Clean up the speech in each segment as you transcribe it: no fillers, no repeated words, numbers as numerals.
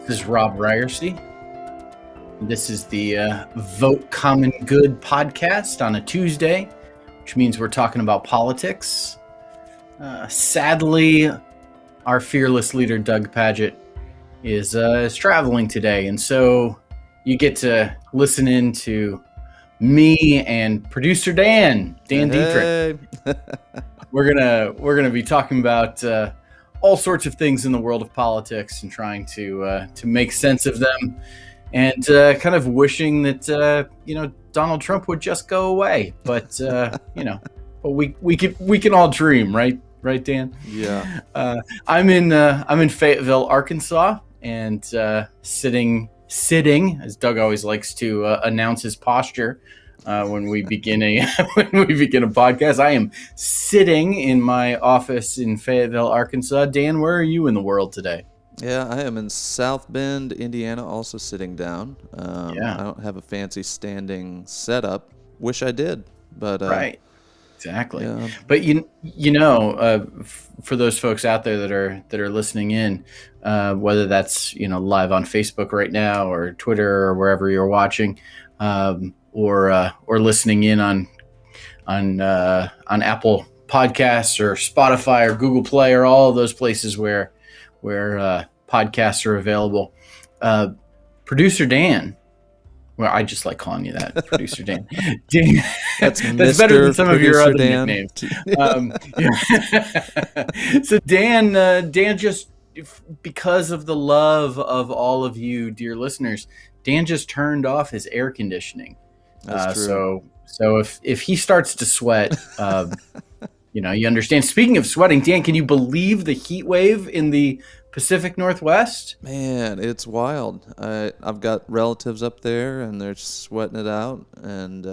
This is Robb Ryerse. This is the Vote Common Good podcast on a Tuesday, which means we're talking about politics. Sadly, our fearless leader, Doug Padgett, is traveling today. And so you get to listen in to me and producer Dan Deitrich. We're gonna be talking about all sorts of things in the world of politics and trying to make sense of them, and kind of wishing that Donald Trump would just go away. But but we can all dream, right, Dan? Yeah. I'm in Fayetteville, Arkansas, and sitting, as Doug always likes to announce his posture. When we begin a podcast, I am sitting in my office in Fayetteville, Arkansas. Dan, where are you in the world today? Yeah, I am in South Bend, Indiana, also sitting down. I don't have a fancy standing setup. Wish I did, but right, exactly. Yeah. But for those folks out there that are listening in, whether that's live on Facebook right now or Twitter or wherever you're watching. Or listening in on Apple Podcasts or Spotify or Google Play or all of those places where podcasts are available. Producer Dan, well, I just like calling you that, Producer Dan. Dan that's better than some of your other nicknames. So Dan just, because of the love of all of you, dear listeners, Dan just turned off his air conditioning. That's true. So if he starts to sweat, you understand. Speaking of sweating, Dan, can you believe the heat wave in the Pacific Northwest? Man, it's wild. I've got relatives up there, and they're sweating it out. And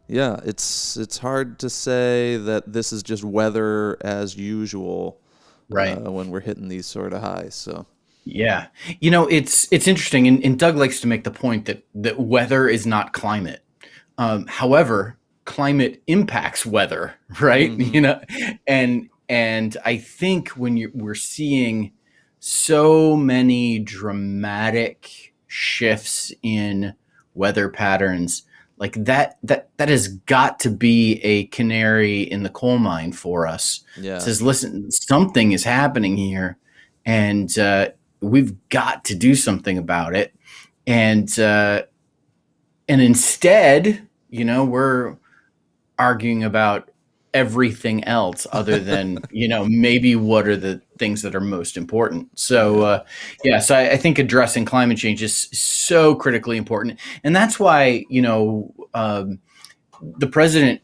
it's hard to say that this is just weather as usual, right? When we're hitting these sort of highs. So. Yeah. It's interesting. And Doug likes to make the point that weather is not climate. However, climate impacts weather, right? Mm-hmm. And I think when we're seeing so many dramatic shifts in weather patterns, like that has got to be a canary in the coal mine for us. Yeah. It says, listen, something is happening here, and we've got to do something about it. And instead, we're arguing about everything else other than, maybe what are the things that are most important. So, so I think addressing climate change is so critically important. And that's why, the president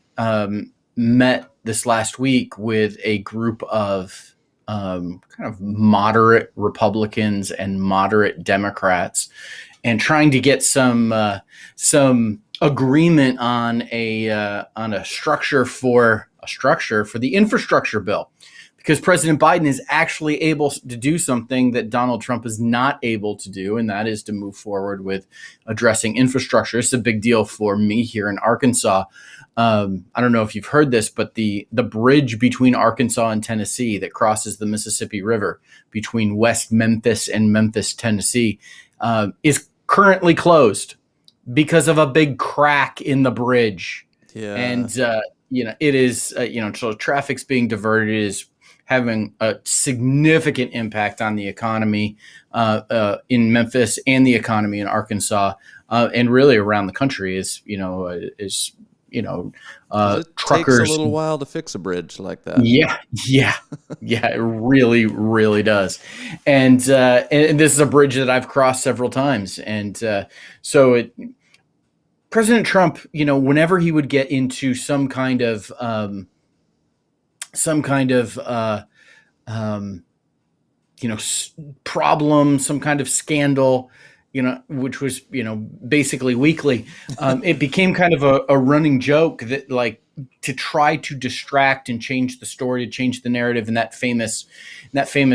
met this last week with a group of kind of moderate Republicans and moderate Democrats, and trying to get some agreement on a structure for the infrastructure bill, because President Biden is actually able to do something that Donald Trump is not able to do, and that is to move forward with addressing infrastructure. It's a big deal for me here in Arkansas. I don't know if you've heard this, but the bridge between Arkansas and Tennessee that crosses the Mississippi River between West Memphis and Memphis, Tennessee, is currently closed because of a big crack in the bridge. Yeah. And, it is, so traffic's being diverted. It is having a significant impact on the economy in Memphis and the economy in Arkansas, and really around the country. It Truckers. takes a little while to fix a bridge like that. Yeah, it really, really does. And this is a bridge that I've crossed several times. And President Trump, whenever he would get into some kind of problem, some kind of scandal, which was, basically weekly, it became kind of a running joke that, like, to try to distract and change the story, to change the narrative. And that famous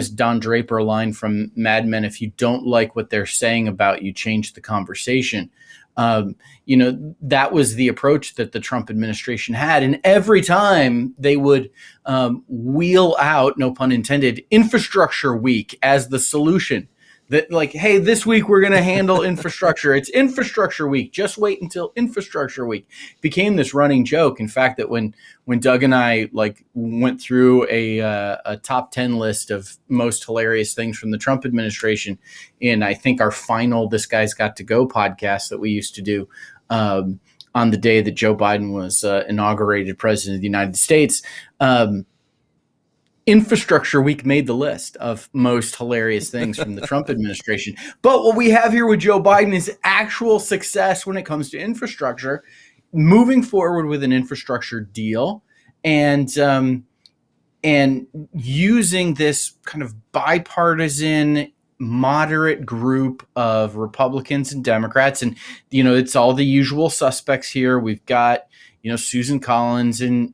Don Draper line from Mad Men, if you don't like what they're saying about you, change the conversation. That was the approach that the Trump administration had. And every time they would wheel out, no pun intended, infrastructure week as the solution, that like, hey, this week we're going to handle infrastructure. It's infrastructure week. Just wait until infrastructure week. Became this running joke. In fact, that when Doug and I like went through a top 10 list of most hilarious things from the Trump administration in, I think, our final This Guy's Got to Go podcast that we used to do on the day that Joe Biden was inaugurated president of the United States, Infrastructure Week made the list of most hilarious things from the Trump administration. But what we have here with Joe Biden is actual success when it comes to infrastructure, moving forward with an infrastructure deal, and using this kind of bipartisan moderate group of Republicans and Democrats. And, it's all the usual suspects here. We've got, Susan Collins and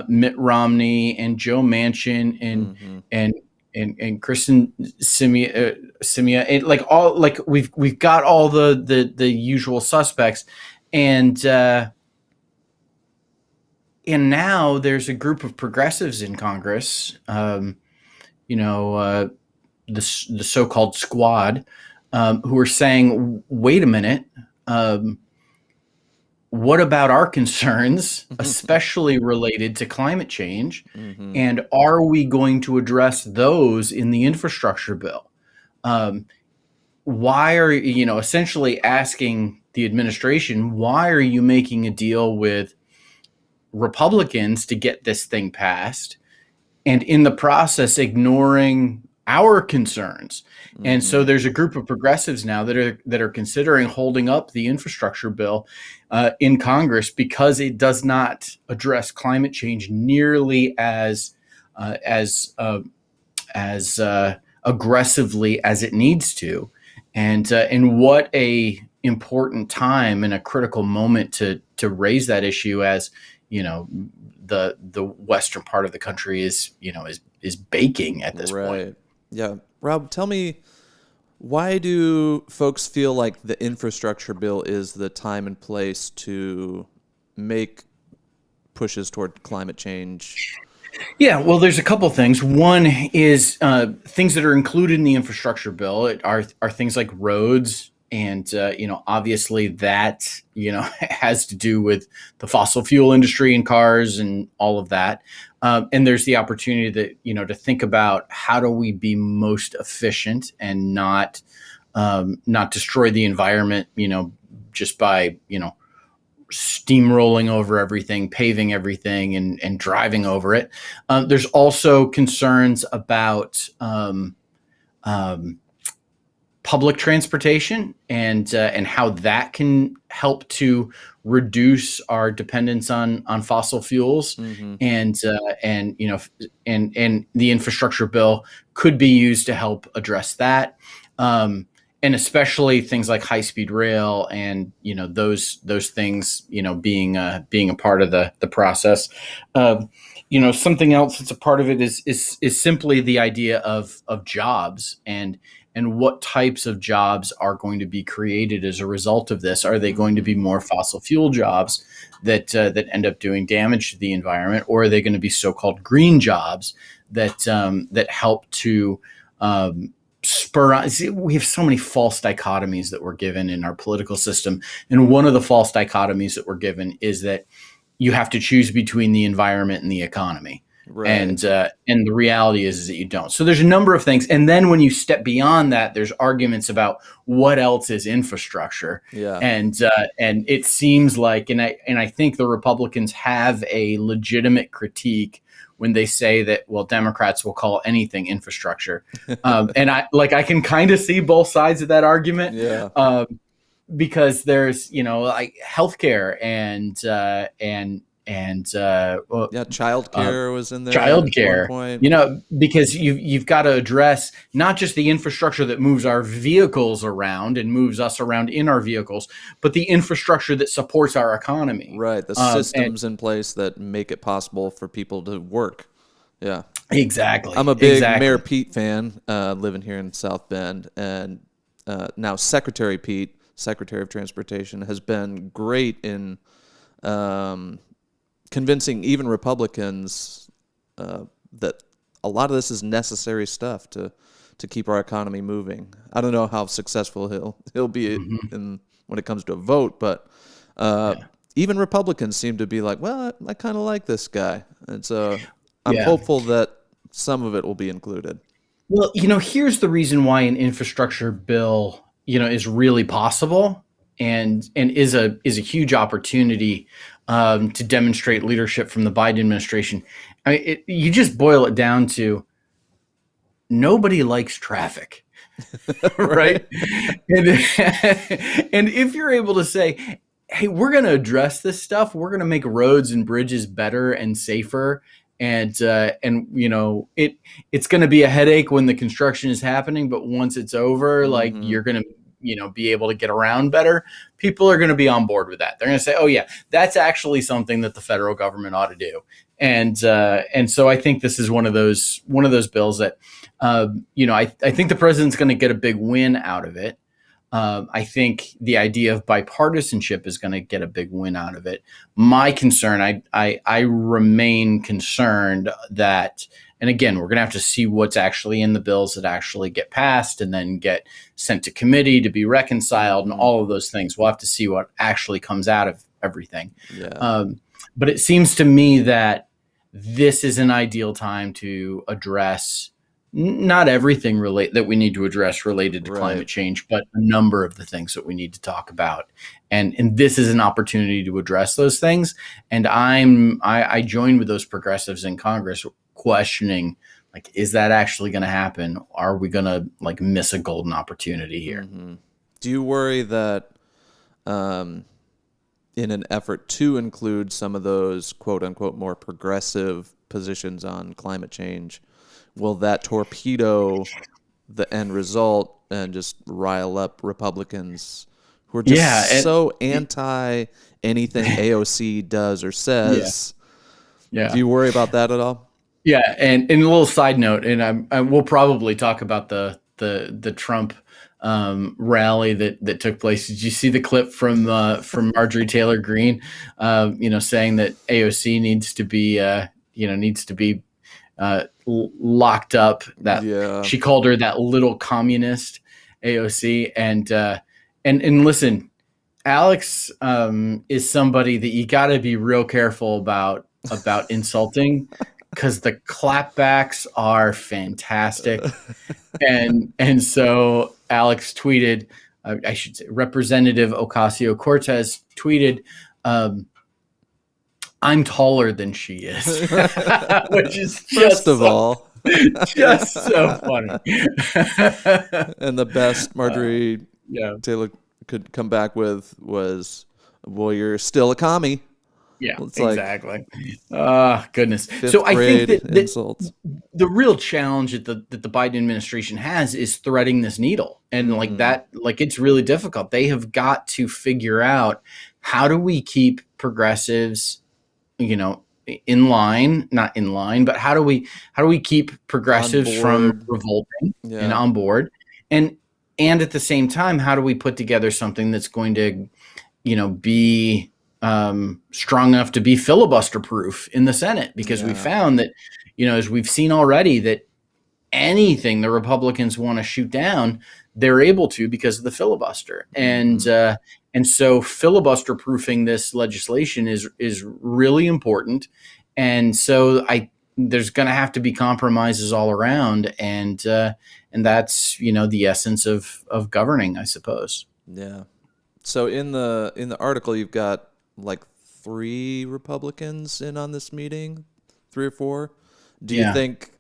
Mitt Romney and Joe Manchin and Kristen Simea, we've got all the usual suspects, and now there's a group of progressives in Congress, the so-called squad, who are saying, wait a minute. What about our concerns, especially related to climate change? Mm-hmm. And are we going to address those in the infrastructure bill? Why are essentially asking the administration, why are you making a deal with Republicans to get this thing passed, and in the process ignoring our concerns? Mm-hmm. And so there's a group of progressives now that are considering holding up the infrastructure bill in Congress because it does not address climate change nearly as aggressively as it needs to. And what a important time and a critical moment to raise that issue, as the western part of the country is baking at this point. Yeah. Rob, tell me, why do folks feel like the infrastructure bill is the time and place to make pushes toward climate change? Yeah, well, there's a couple things. One is things that are included in the infrastructure bill are things like roads. And, obviously that, has to do with the fossil fuel industry and cars and all of that. And there's the opportunity that, to think about how do we be most efficient and not destroy the environment, just by, steamrolling over everything, paving everything and driving over it. There's also concerns about public transportation and how that can help to reduce our dependence on fossil fuels. Mm-hmm. And the infrastructure bill could be used to help address that. And especially things like high-speed rail and those things being a part of the process. Something else that's a part of it is simply the idea of jobs and what types of jobs are going to be created as a result of this. Are they going to be more fossil fuel jobs that end up doing damage to the environment, or are they going to be so-called green jobs that help to spur on? See, we have so many false dichotomies that we're given in our political system, and one of the false dichotomies that we're given is that you have to choose between the environment and the economy. Right. And the reality is that you don't. So there's a number of things. And then when you step beyond that, there's arguments about what else is infrastructure. Yeah. And it seems like, and I think the Republicans have a legitimate critique when they say that, well, Democrats will call anything infrastructure. And I can kind of see both sides of that argument. Yeah. Because there's, like healthcare and childcare was in there. Childcare, because you've got to address not just the infrastructure that moves our vehicles around and moves us around in our vehicles, but the infrastructure that supports our economy. Right, the systems in place that make it possible for people to work. Yeah, exactly. I'm a big Mayor Pete fan, living here in South Bend, and now Secretary Pete, Secretary of Transportation, has been great in convincing even Republicans that a lot of this is necessary stuff to to keep our economy moving. I don't know how successful he'll be in when it comes to a vote, but even Republicans seem to be like, well, I kind of like this guy, and so I'm Yeah. hopeful that some of it will be included. Well, here's the reason why an infrastructure bill, is really possible and is a huge opportunity to demonstrate leadership from the Biden administration. I mean, you just boil it down to nobody likes traffic, right? And, and if you're able to say, hey, we're going to address this stuff, we're going to make roads and bridges better and safer, and it's going to be a headache when the construction is happening, but once it's over, like you're going to be able to get around better. People are going to be on board with that. They're going to say, oh yeah, that's actually something that the federal government ought to do. And so I think this is one of those bills that I think the president's going to get a big win out of it. I think the idea of bipartisanship is going to get a big win out of it. My concern, I remain concerned that, and again, we're going to have to see what's actually in the bills that actually get passed and then get sent to committee to be reconciled and all of those things. We'll have to see what actually comes out of everything. Yeah. But it seems to me that this is an ideal time to address not everything that we need to address related to climate change, but a number of the things that we need to talk about. And this is an opportunity to address those things. And I join with those progressives in Congress questioning, like, is that actually going to happen? Are we going to miss a golden opportunity here? Mm-hmm. Do you worry that in an effort to include some of those quote unquote more progressive positions on climate change, will that torpedo the end result and just rile up Republicans who are just so anti anything AOC does or says? Yeah. Do you worry about that at all? Yeah, and a little side note, and we'll probably talk about the Trump rally that took place. Did you see the clip from Marjorie Taylor Greene, saying that AOC needs to be locked up? That she called her that little communist, AOC, and listen, Alex is somebody that you got to be real careful about insulting, because the clapbacks are fantastic. and so Alex tweeted, I should say Representative Ocasio-Cortez tweeted, I'm taller than she is, which is just so funny. And the best Marjorie Taylor could come back with was, well, you're still a commie. Yeah, it's exactly. Goodness. So I think that the real challenge that the Biden administration has is threading this needle. And it's really difficult. They have got to figure out, how do we keep progressives, in line, not in line, but how do we keep progressives from revolting and on board? And at the same time, how do we put together something that's going to, be strong enough to be filibuster proof in the Senate? Because we found that, as we've seen already, that anything the Republicans want to shoot down, they're able to because of the filibuster. And so filibuster proofing this legislation is really important. And so there's going to have to be compromises all around. And that's, the essence of governing, I suppose. Yeah. So in the article, you've got 3 Republicans in on this meeting, 3 or 4. Do you think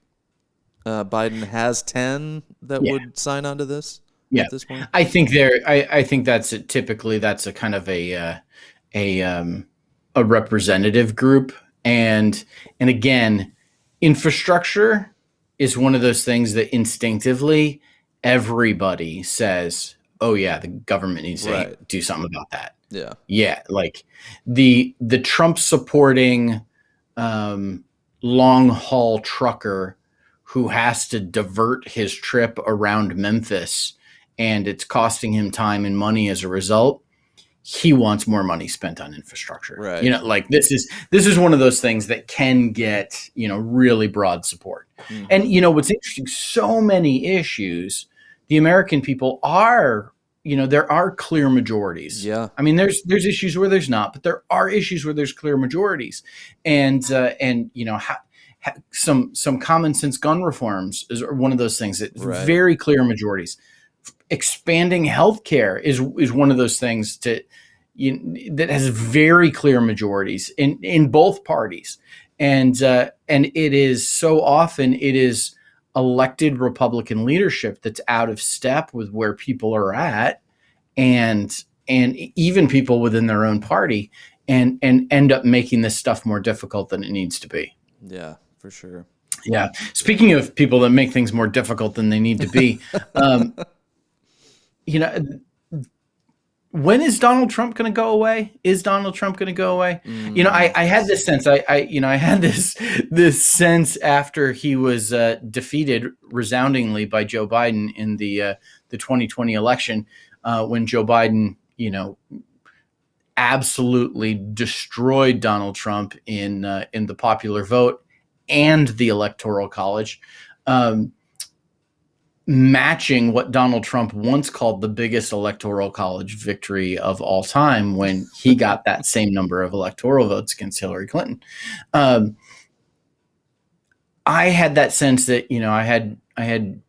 Biden has 10 that would sign on to this at this point? I think I think that's typically that's a kind of a representative group, and again, infrastructure is one of those things that instinctively everybody says, oh yeah, the government needs to do something about that. Yeah. Like the Trump supporting long haul trucker who has to divert his trip around Memphis, and it's costing him time and money as a result. he wants more money spent on infrastructure. Right. You know, like this is one of those things that can get, you know, really broad support. And you know, what's interesting, so many issues, the American people are, you know, there are clear majorities. Yeah. I mean, there's issues where there's not, but there are issues where there's clear majorities. And you know, some common sense gun reforms is one of those things that very clear majorities. Expanding healthcare is one of those things that has very clear majorities in both parties, and it is so often it is elected Republican leadership that's out of step with where people are at, and even people within their own party, and end up making this stuff more difficult than it needs to be. Yeah, for sure. Yeah. Speaking of people that make things more difficult than they need to be, you know, when is Donald Trump going to go away? Is Donald Trump going to go away? You know, I had this sense. I had this sense after he was defeated resoundingly by Joe Biden in the 2020 election, when Joe Biden, you know, absolutely destroyed Donald Trump in the popular vote and the Electoral College. Matching what Donald Trump once called the biggest Electoral College victory of all time when he got that same number of electoral votes against Hillary Clinton. I had that sense that, you know, I had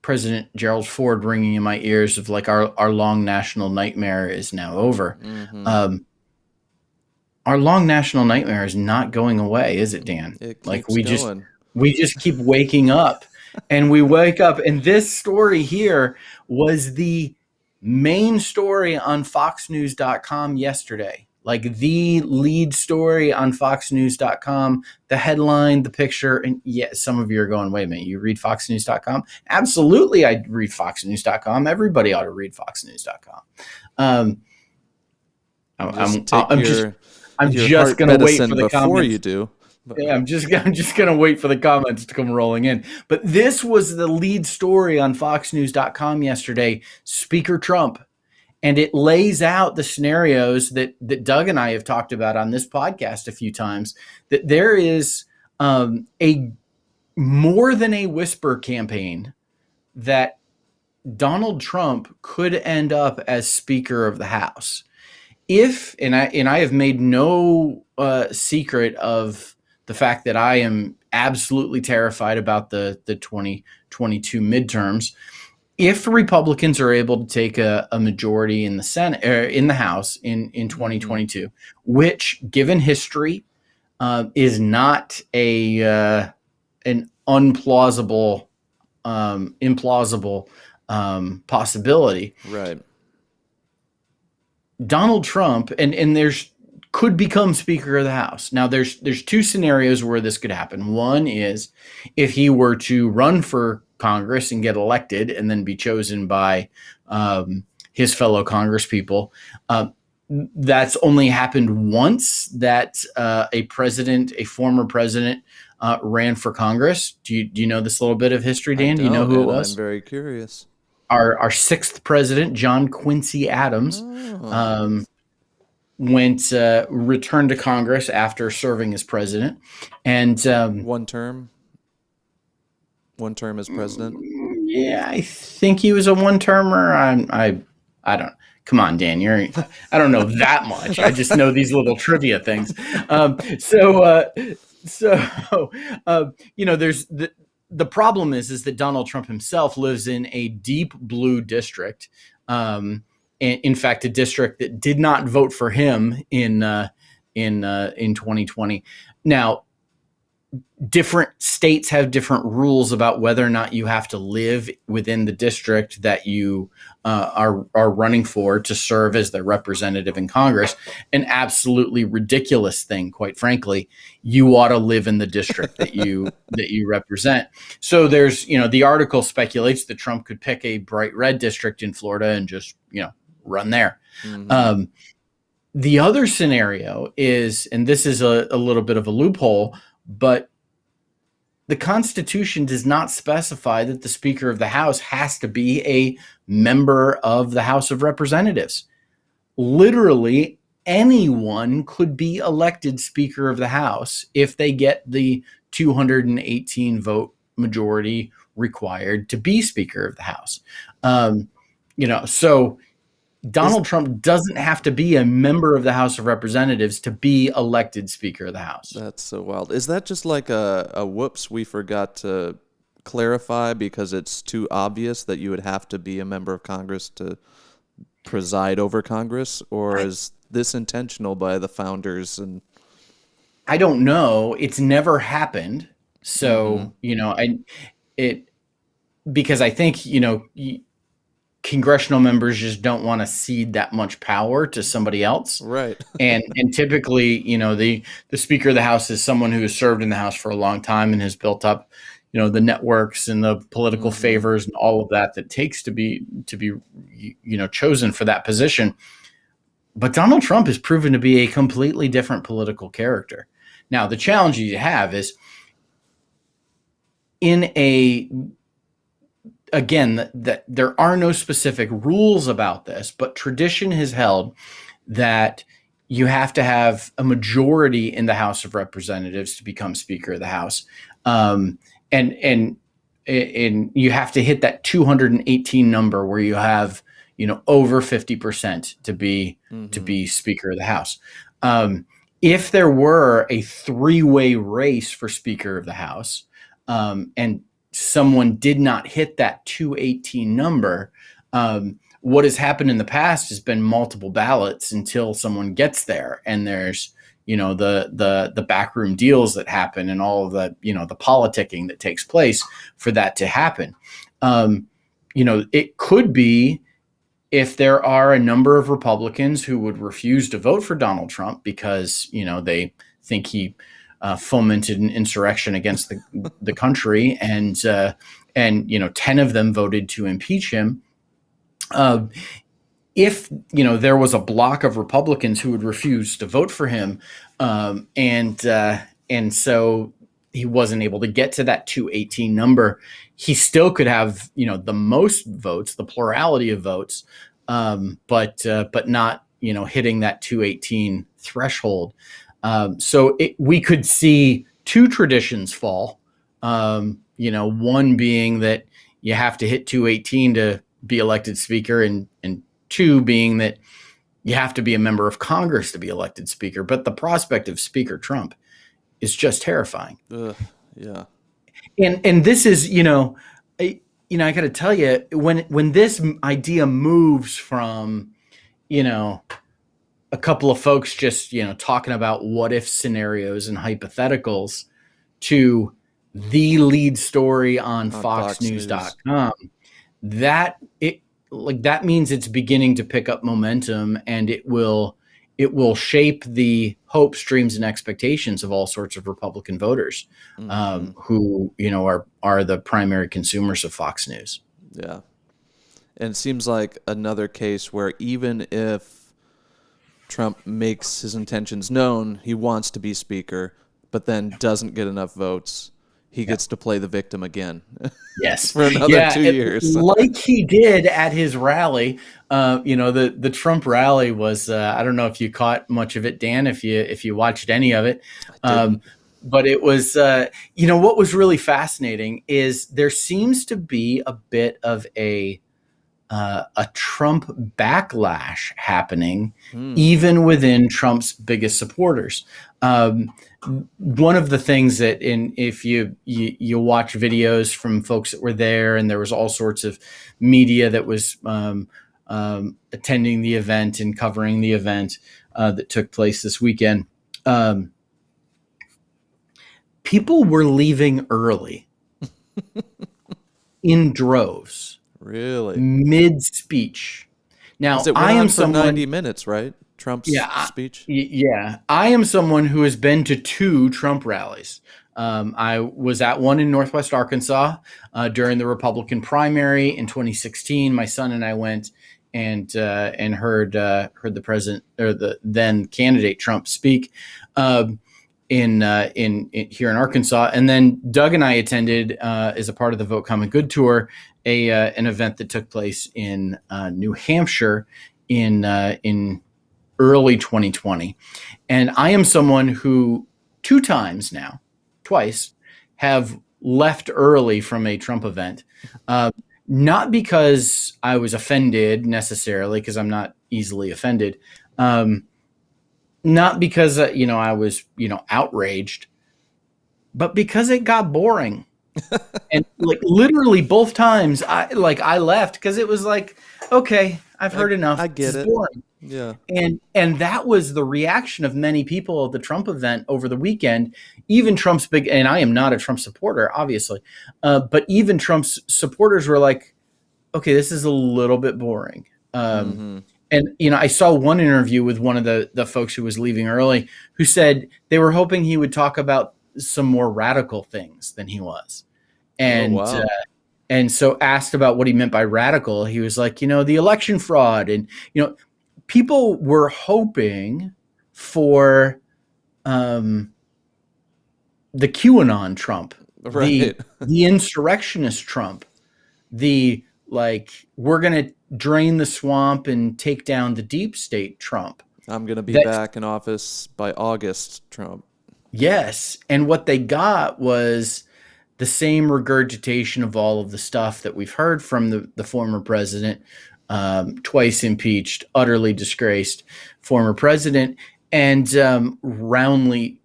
President Gerald Ford ringing in my ears of like our long national nightmare is now over. Our long national nightmare is not going away, is it, Dan? Like we just keep waking up. And we wake up, and this story here was the main story on foxnews.com yesterday. Like the lead story on foxnews.com, the headline, the picture. And yeah, some of you are going, wait a minute, you read foxnews.com? Absolutely, I read foxnews.com. Everybody ought to read foxnews.com. I'm just going to wait for the comments. You do. Yeah, I'm just going to wait for the comments to come rolling in. But this was the lead story on foxnews.com yesterday, Speaker Trump. And it lays out the scenarios that Doug and I have talked about on this podcast a few times, that there is a more than a whisper campaign that Donald Trump could end up as Speaker of the House. If, and I have made no secret of the fact that I am absolutely terrified about the 2022 midterms. If Republicans are able to take a majority in the Senate, in the House in 2022, which, given history, is not an implausible possibility. Right. Donald Trump, and could become Speaker of the House. Now, there's two scenarios where this could happen. One is if he were to run for Congress and get elected and then be chosen by his fellow Congress people. That's only happened once that a former president ran for Congress. Do you know this little bit of history, Dan? Do you know who it was? I'm very curious. Our sixth president, John Quincy Adams, returned to Congress after serving as president, and one term as president. Yeah, I think he was a one-termer. I don't. Come on, Dan. I don't know that much. I just know these little trivia things. You know, there's the problem is that Donald Trump himself lives in a deep blue district. In fact, a district that did not vote for him in 2020. Now, different states have different rules about whether or not you have to live within the district that you are running for to serve as their representative in Congress. An absolutely ridiculous thing, quite frankly. You ought to live in the district that you represent. So there's, you know, the article speculates that Trump could pick a bright red district in Florida and just, you know, run there. Mm-hmm. The other scenario is, and this is a little bit of a loophole, but the Constitution does not specify that the Speaker of the House has to be a member of the House of Representatives. literally anyone could be elected Speaker of the House if they get the 218 vote majority required to be Speaker of the House. So Is Donald Trump doesn't have to be a member of the House of Representatives to be elected Speaker of the House. That's so wild. Is that just like a whoops, we forgot to clarify because it's too obvious that you would have to be a member of Congress to preside over Congress, or is this intentional by the founders? And I don't know. It's never happened. So, because I think, congressional members just don't want to cede that much power to somebody else. right. And typically, the Speaker of the House is someone who has served in the House for a long time and has built up, the networks and the political favors and all of that takes to be chosen for that position. But Donald Trump has proven to be a completely different political character. Now, the challenge you have is that there are no specific rules about this, but tradition has held that you have to have a majority in the House of Representatives to become Speaker of the House. And you have to hit that 218 number where you have, over 50% to be Speaker of the House. If there were a three-way race for Speaker of the House, and someone did not hit that 218 number, what has happened in the past has been multiple ballots until someone gets there, and there's the backroom deals that happen and all of the the politicking that takes place for that to happen. It could be if there are a number of Republicans who would refuse to vote for Donald Trump because they think he fomented an insurrection against the country, and 10 of them voted to impeach him. If there was a block of Republicans who would refuse to vote for him, and so he wasn't able to get to that 218 number, he still could have the most votes, the plurality of votes, but not hitting that 218 threshold. So we could see two traditions fall. One being that you have to hit 218 to be elected Speaker, and two being that you have to be a member of Congress to be elected Speaker. But the prospect of Speaker Trump is just terrifying. Yeah. And this is, I got to tell you, when this idea moves from, a couple of folks just, talking about what if scenarios and hypotheticals to the lead story on FoxNews.com, that means it's beginning to pick up momentum, and it will shape the hopes, dreams, and expectations of all sorts of Republican voters, who are the primary consumers of Fox News. Yeah, and it seems like another case where even if Trump makes his intentions known, he wants to be Speaker, but then doesn't get enough votes, he gets to play the victim again. Yes, for another 2 years, like he did at his rally. The Trump rally was. I don't know if you caught much of it, Dan. If you watched any of it, but it was. What was really fascinating is there seems to be a bit of a Trump backlash happening, even within Trump's biggest supporters. One of the things that, if you watch videos from folks that were there, and there was all sorts of media that was attending the event and covering the event that took place this weekend, people were leaving early in droves. Really? Mid-speech. Now, I am someone 90 minutes, right? Trump's speech? Yeah. I am someone who has been to 2 Trump rallies. I was at one in Northwest Arkansas during the Republican primary in 2016. My son and I went and heard the president, or the then candidate, Trump speak in here in Arkansas. And then Doug and I attended as a part of the Vote Common Good tour an event that took place in New Hampshire in early 2020. And I am someone who twice, have left early from a Trump event. Not because I was offended necessarily, because I'm not easily offended. Not because, I was, outraged, but because it got boring. And like literally both times I left because it was like, okay, I've heard enough. I This get is it. boring. Yeah. And that was the reaction of many people at the Trump event over the weekend. Even Trump's and I am not a Trump supporter, obviously, but even Trump's supporters were like, okay, this is a little bit boring. Mm-hmm. And I saw one interview with one of the folks who was leaving early, who said they were hoping he would talk about some more radical things than he was. Oh, And wow. and so asked about what he meant by radical, he was like, the election fraud, and people were hoping for the QAnon Trump, the Right. the insurrectionist Trump, the like we're gonna drain the swamp and take down the deep state Trump. I'm going to be That back in office by August, Trump. Yes, and what they got was the same regurgitation of all of the stuff that we've heard from the former president, twice impeached, utterly disgraced former president, and roundly,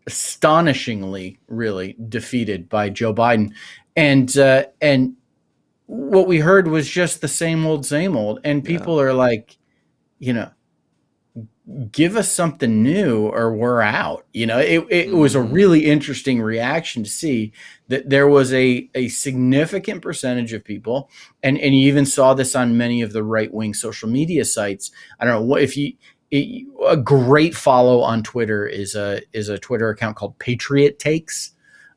astonishingly, really defeated by Joe Biden. And what we heard was just the same old, same old. And Yeah. people are like, you know, give us something new or we're out. It was a Mm-hmm. really interesting reaction to see that there was a significant percentage of people, and you even saw this on many of the right-wing social media sites. I don't know what if you a great follow on Twitter is a Twitter account called Patriot Takes.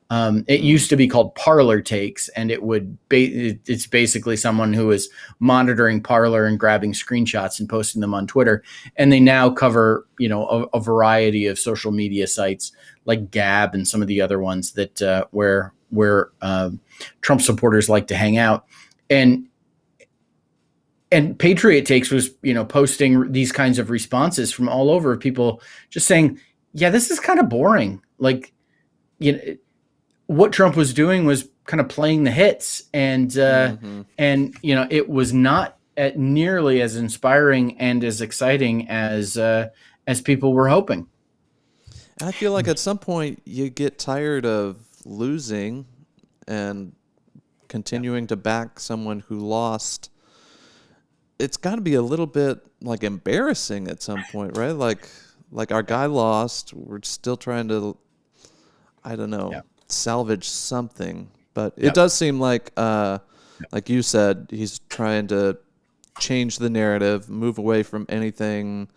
It used to be called Parlor Takes, and it's basically someone who is monitoring Parlor and grabbing screenshots and posting them on Twitter. And they now cover, a variety of social media sites like Gab and some of the other ones that where Trump supporters like to hang out. And Patriot Takes was, posting these kinds of responses from all over, people just saying, yeah, this is kind of boring. Like, what Trump was doing was kind of playing the hits, and Mm-hmm. it was not nearly as inspiring and as exciting as people were hoping. I feel like at some point you get tired of losing and continuing to back someone who lost. It's got to be a little bit like embarrassing at some point, right? Like our guy lost. We're still trying to, I don't know, Yeah. salvage something. But it Yep. does seem like you said, he's trying to change the narrative, move away from anything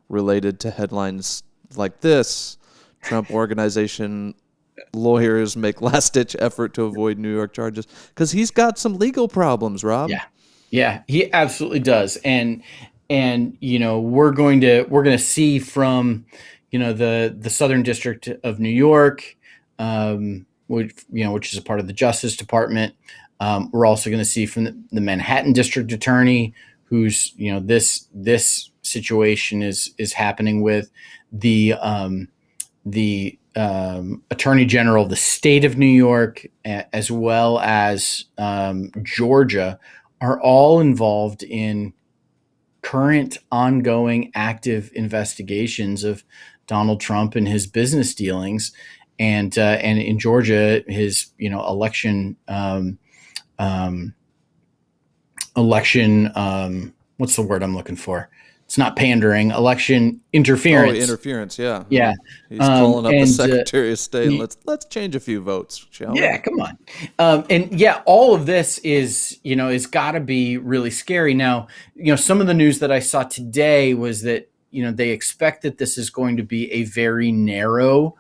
related to headlines like this. Trump Organization lawyers make last-ditch effort to avoid New York charges because he's got some legal problems, Rob. Yeah, he absolutely does. And we're going to see from the Southern District of New York, which is a part of the Justice Department. We're also going to see from the Manhattan District Attorney, who's this situation is happening with. The Attorney General of the state of New York, as well as Georgia, are all involved in current, ongoing, active investigations of Donald Trump and his business dealings, and in Georgia, his election what's the word I'm looking for? It's not pandering. Election interference. Oh, interference, yeah. Yeah. He's calling up the and Secretary of State. Let's change a few votes, shall we? Yeah, come on. And yeah, all of this is got to be really scary. Now, some of the news that I saw today was that, they expect that this is going to be a very narrow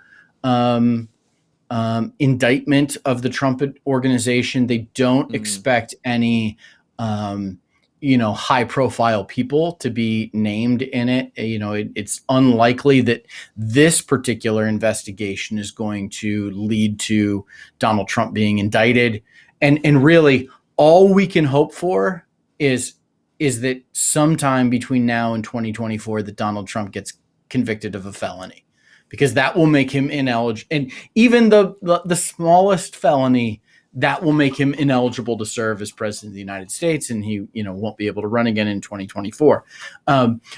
indictment of the Trump organization. They don't expect any, high profile people to be named in it. It's unlikely that this particular investigation is going to lead to Donald Trump being indicted. And really all we can hope for is is that sometime between now and 2024 that Donald Trump gets convicted of a felony, because that will make him ineligible. And even the smallest felony, that will make him ineligible to serve as president of the United States, and he won't be able to run again in 2024.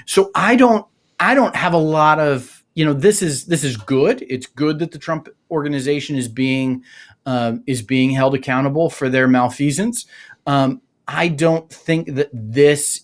So I don't have a lot of this is good. It's good that the Trump organization is being held accountable for their malfeasance. I don't think that this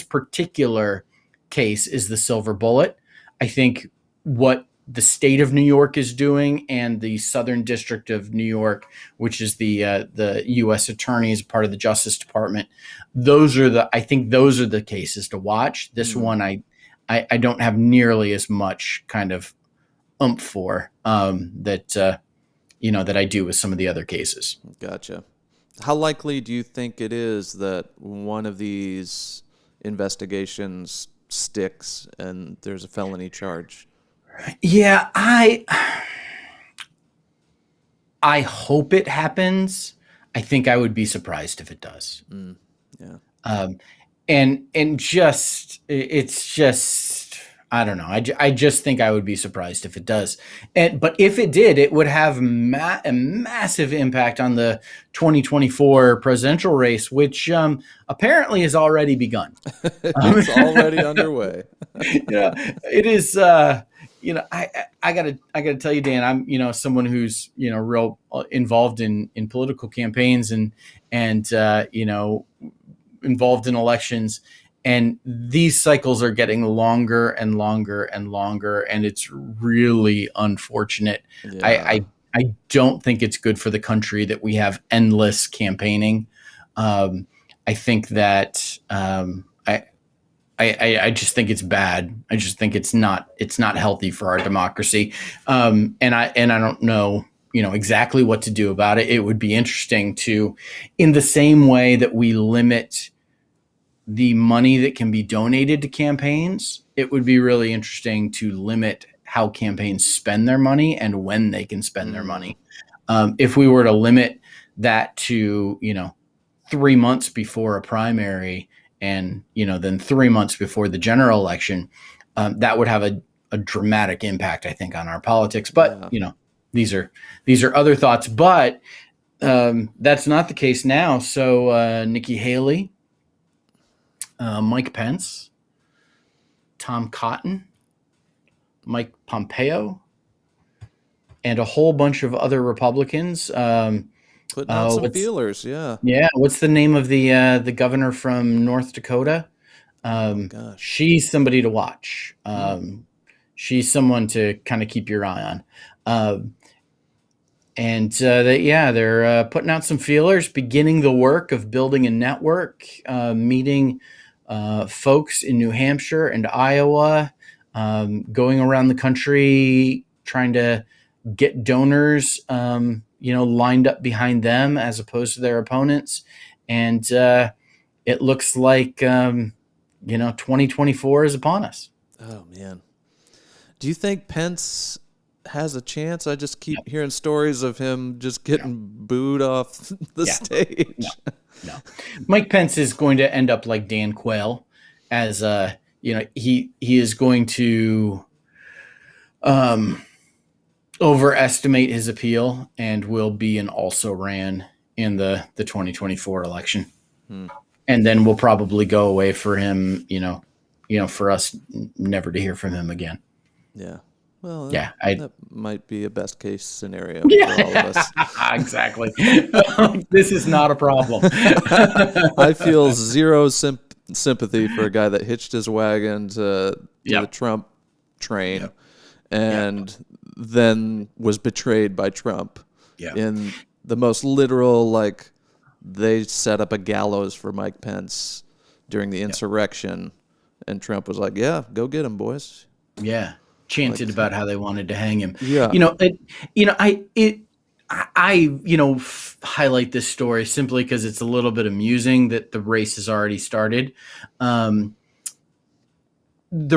particular case is the silver bullet. I think what the state of New York is doing, and the Southern District of New York, which is the U.S. Attorney as part of the Justice Department, I think those are the cases to watch. This one, I don't have nearly as much kind of oomph for that I do with some of the other cases. Gotcha. How likely do you think it is that one of these investigations sticks and there's a felony charge? Yeah, I hope it happens. I think I would be surprised if it does. Yeah. It's just, I don't know. I just think I would be surprised if it does. But if it did, it would have a massive impact on the 2024 presidential race, which apparently has already begun. It's already underway. Yeah, it is. I gotta tell you, Dan, I'm someone who's real involved in political campaigns and involved in elections, and these cycles are getting longer and longer and longer, and it's really unfortunate. Yeah. I don't think it's good for the country that we have endless campaigning. I think that I just think it's bad. I just think it's not healthy for our democracy. And I don't know, exactly what to do about it. It would be interesting to, in the same way that we limit the money that can be donated to campaigns, it would be really interesting to limit how campaigns spend their money and when they can spend their money. If we were to limit that to, 3 months before a primary, and then 3 months before the general election, that would have a dramatic impact, I think, on our politics. But these are other thoughts. But that's not the case now. So Nikki Haley, Mike Pence, Tom Cotton, Mike Pompeo, and a whole bunch of other Republicans. Putting out some feelers, yeah. Yeah, what's the name of the governor from North Dakota? Gosh. She's somebody to watch. She's someone to kind of keep your eye on. They're putting out some feelers, beginning the work of building a network, meeting folks in New Hampshire and Iowa, going around the country trying to get donors lined up behind them as opposed to their opponents. And it looks like 2024 is upon us. Oh man. Do you think Pence has a chance? I just keep hearing stories of him just getting booed off the stage. No. Mike Pence is going to end up like Dan Quayle, as he is going to overestimate his appeal and will be an also ran in the 2024 election. And then we'll probably go away for him, for us never to hear from him again. Yeah. Well, that might be a best case scenario for all of us. Exactly. This is not a problem. I feel zero sympathy for a guy that hitched his wagon to the Trump train and then was betrayed by Trump in the most literal, like, they set up a gallows for Mike Pence during the insurrection, and Trump was like, "Yeah, go get him, boys." Yeah, chanted about how they wanted to hang him. Yeah, I highlight this story simply because it's a little bit amusing that the race has already started. The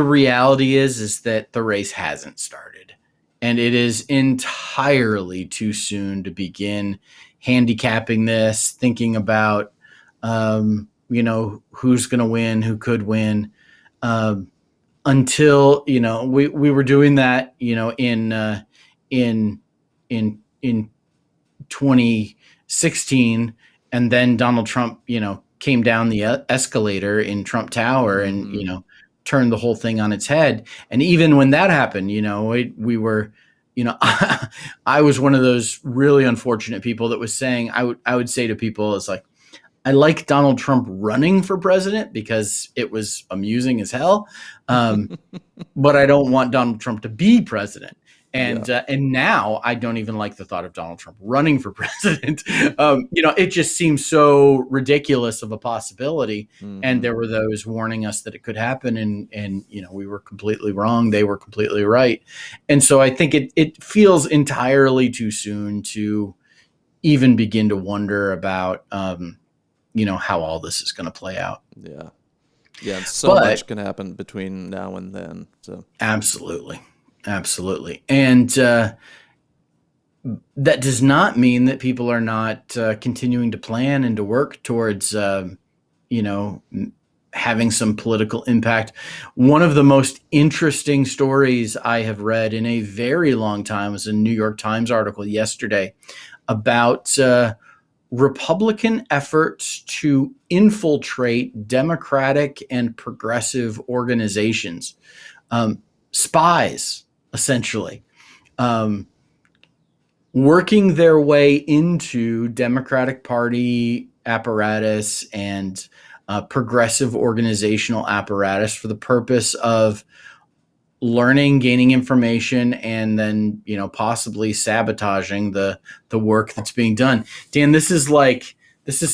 reality is that the race hasn't started, and it is entirely too soon to begin handicapping this, thinking about who's going to win, who could win, until we were doing that, in in 2016, and then Donald Trump, came down the escalator in Trump Tower and turned the whole thing on its head. And even when that happened, we were, I was one of those really unfortunate people that was saying, I would say to people, it's like, I like Donald Trump running for president because it was amusing as hell, but I don't want Donald Trump to be president. And now I don't even like the thought of Donald Trump running for president. It just seems so ridiculous of a possibility. Mm-hmm. And there were those warning us that it could happen, and we were completely wrong. They were completely right. And so I think it feels entirely too soon to even begin to wonder about how all this is going to play out. Yeah. Yeah. And so much can happen between now and then. So absolutely. And that does not mean that people are not continuing to plan and to work towards, having some political impact. One of the most interesting stories I have read in a very long time was a New York Times article yesterday about Republican efforts to infiltrate Democratic and progressive organizations, spies, essentially, working their way into Democratic Party apparatus and progressive organizational apparatus for the purpose of learning, gaining information, and then possibly sabotaging the work that's being done. Dan, this is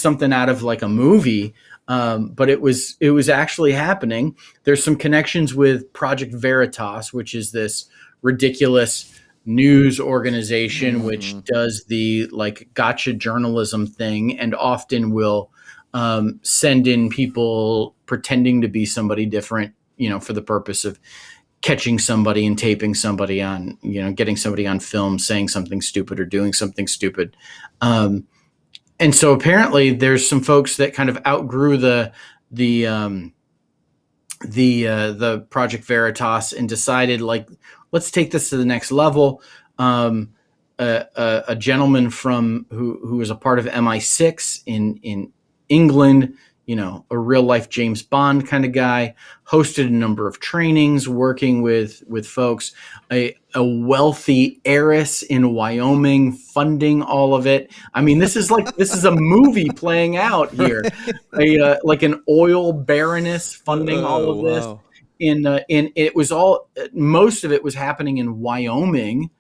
something out of like a movie, but it was actually happening. There's some connections with Project Veritas, which is this ridiculous news organization which does the like gotcha journalism thing, and often will send in people pretending to be somebody different, for the purpose of catching somebody and taping somebody on, getting somebody on film saying something stupid or doing something stupid. And so apparently there's some folks that kind of outgrew the Project Veritas and decided, like, let's take this to the next level. A gentleman who was a part of MI6 in England, a real life James Bond kind of guy, hosted a number of trainings working with folks, a wealthy heiress in Wyoming funding all of it. I mean, this is a movie playing out here, like an oil baroness funding all of this. Wow. Most of it was happening in Wyoming,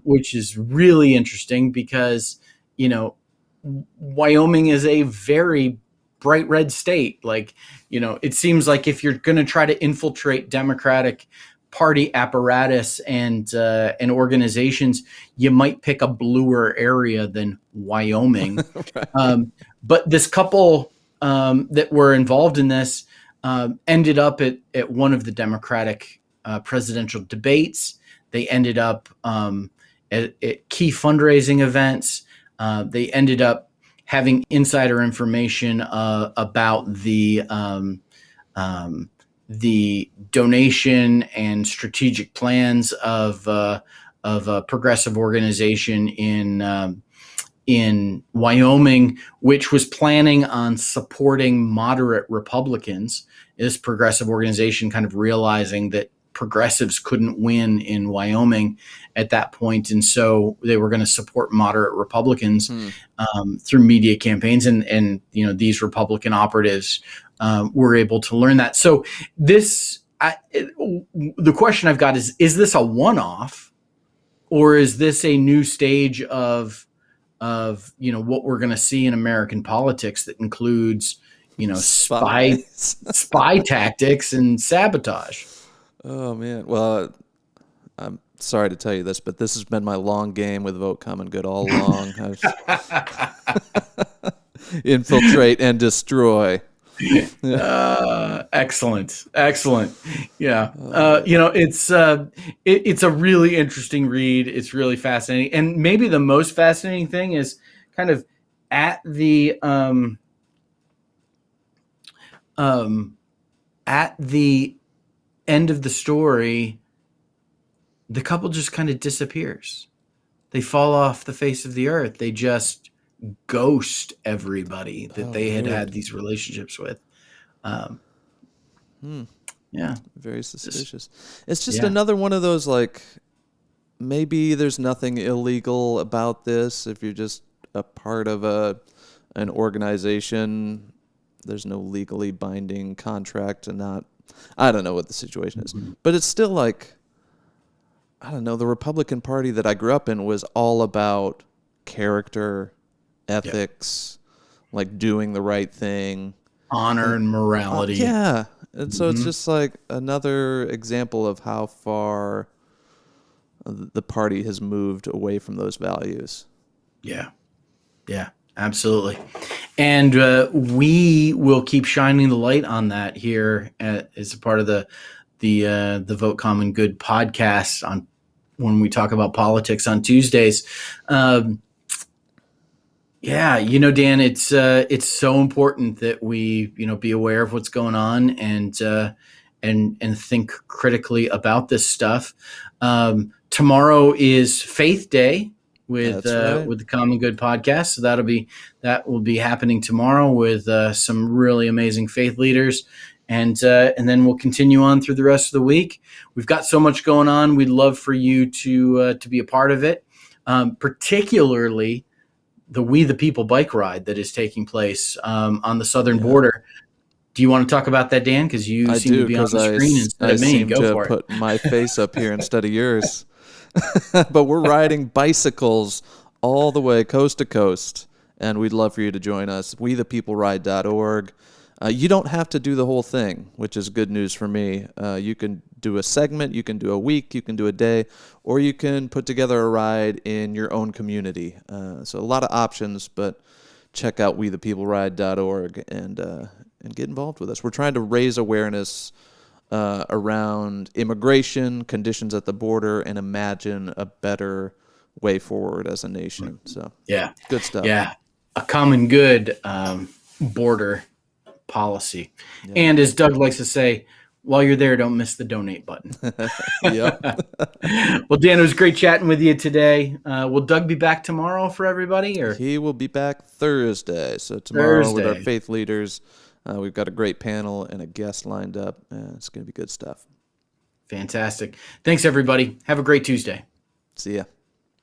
which is really interesting because, Wyoming is a very bright red state. Like, it seems like if you're going to try to infiltrate Democratic Party apparatus and organizations, you might pick a bluer area than Wyoming. Right. But this couple that were involved in this ended up at one of the Democratic presidential debates. They ended up at key fundraising events. They ended up having insider information about the donation and strategic plans of a progressive organization in Wyoming, which was planning on supporting moderate Republicans. This progressive organization kind of realizing that progressives couldn't win in Wyoming at that point, and so they were going to support moderate Republicans through media campaigns, and these Republican operatives were able to learn that. So the question I've got is this a one-off, or is this a new stage of what we're going to see in American politics that includes spy tactics and sabotage? Oh, man. Well, I'm sorry to tell you this, but this has been my long game with Vote Common Good all along. Infiltrate and destroy. Excellent. Yeah. It's a really interesting read. It's really fascinating. And maybe the most fascinating thing is kind of at the At the end of the story, the couple just kind of disappears. They fall off the face of the earth. They just ghost everybody that they had these relationships with. Yeah. Very suspicious. It's just another one of those, like, maybe there's nothing illegal about this if you're just a part of an organization. There's no legally binding contract and not, I don't know what the situation is. But it's still like, I don't know, the Republican Party that I grew up in was all about character, ethics, like doing the right thing. Honor and morality. Yeah. And so it's just like another example of how far the party has moved away from those values. Yeah. Yeah, absolutely. And we will keep shining the light on that here as a part of the Vote Common Good podcast on when we talk about politics on Tuesdays. Yeah, Dan, it's so important that we, be aware of what's going on and think critically about this stuff. Tomorrow is Faith Day with the Common Good podcast, so that will be happening tomorrow with some really amazing faith leaders, and then we'll continue on through the rest of the week. We've got so much going on. We'd love for you to be a part of it, particularly the We the People bike ride that is taking place on the southern border. Do you want to talk about that, Dan? Because you seem to be on the screen instead of me. I seem Go to for put my face up here instead of yours. But we're riding bicycles all the way coast to coast, and we'd love for you to join us. WeThePeopleRide.org. You don't have to do the whole thing, which is good news for me. You can do a segment, you can do a week, you can do a day, or you can put together a ride in your own community. So a lot of options, but check out WeThePeopleRide.org and get involved with us. We're trying to raise awareness around immigration, conditions at the border, and imagine a better way forward as a nation. So good stuff. Yeah, a common good border policy. Yeah. And as Doug likes to say, while you're there, don't miss the donate button. Well, Dan, it was great chatting with you today. Will Doug be back tomorrow for everybody? Or he will be back Thursday. So tomorrow with our faith leaders, we've got a great panel and a guest lined up. It's going to be good stuff. Fantastic. Thanks, everybody. Have a great Tuesday. See ya.